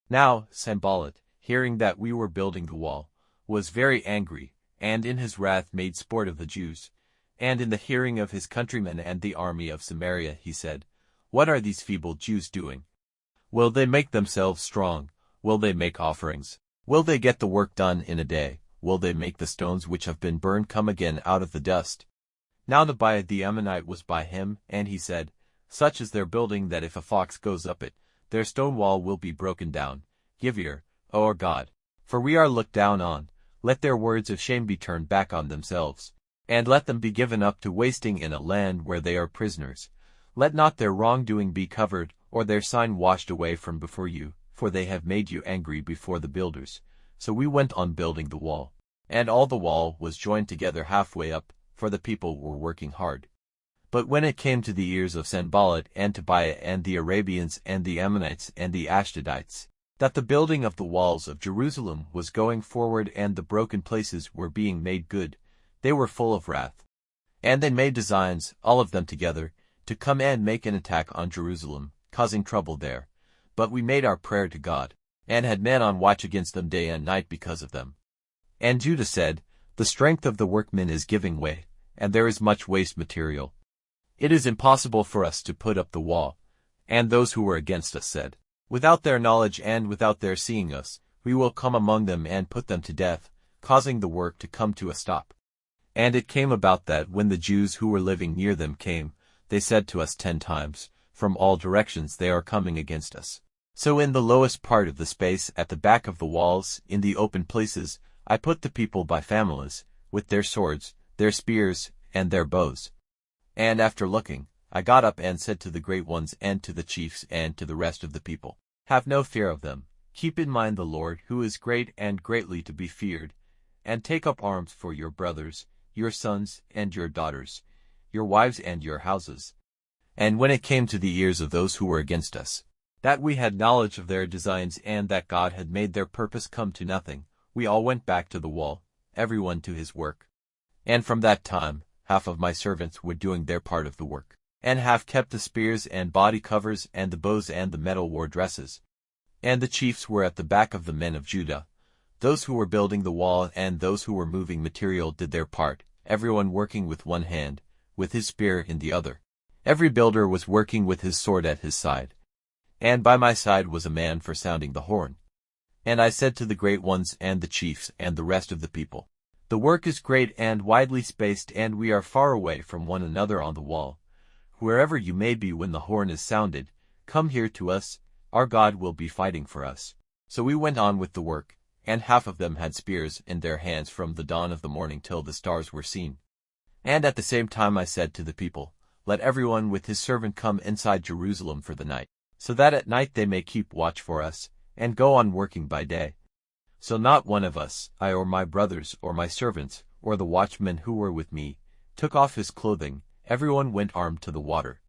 Now Sanballat, hearing that we were building the wall, was very angry, and in his wrath made sport of the Jews. And in the hearing of his countrymen and the army of Samaria he said, What are these feeble Jews doing? Will they make themselves strong? Will they make offerings? Will they get the work done in a day? Will they make the stones which have been burned come again out of the dust? Now Tobiah the Ammonite was by him, and he said, Such is their building that if a fox goes up it, their stone wall will be broken down. Give ear, O our God, for we are looked down on. Let their words of shame be turned back on themselves, and let them be given up to wasting in a land where they are prisoners. Let not their wrongdoing be covered, or their sign washed away from before you, for they have made you angry before the builders. So we went on building the wall. And all the wall was joined together halfway up, for the people were working hard. But when it came to the ears of Sanballat and Tobiah and the Arabians and the Ammonites and the Ashdodites, that the building of the walls of Jerusalem was going forward and the broken places were being made good, they were full of wrath. And they made designs, all of them together, to come and make an attack on Jerusalem, causing trouble there. But we made our prayer to God, and had men on watch against them day and night because of them. And Judah said, The strength of the workmen is giving way, and there is much waste material. It is impossible for us to put up the wall. And those who were against us said, Without their knowledge and without their seeing us, we will come among them and put them to death, causing the work to come to a stop. And it came about that when the Jews who were living near them came, they said to us 10 times, From all directions they are coming against us. So in the lowest part of the space at the back of the walls, in the open places, I put the people by families, with their swords, their spears, and their bows. And after looking, I got up and said to the great ones and to the chiefs and to the rest of the people, Have no fear of them. Keep in mind the Lord, who is great and greatly to be feared, and take up arms for your brothers, your sons and your daughters, your wives and your houses. And when it came to the ears of those who were against us, that we had knowledge of their designs and that God had made their purpose come to nothing, we all went back to the wall, everyone to his work. And from that time, half of my servants were doing their part of the work, and half kept the spears and body covers and the bows and the metal war dresses. And the chiefs were at the back of the men of Judah. Those who were building the wall and those who were moving material did their part, everyone working with one hand, with his spear in the other. Every builder was working with his sword at his side. And by my side was a man for sounding the horn. And I said to the great ones and the chiefs and the rest of the people, The work is great and widely spaced, and we are far away from one another on the wall. Wherever you may be when the horn is sounded, come here to us, our God will be fighting for us. So we went on with the work, and half of them had spears in their hands from the dawn of the morning till the stars were seen. And at the same time I said to the people, Let everyone with his servant come inside Jerusalem for the night, so that at night they may keep watch for us, and go on working by day. So not one of us, I or my brothers or my servants, or the watchmen who were with me, took off his clothing, everyone went armed to the water.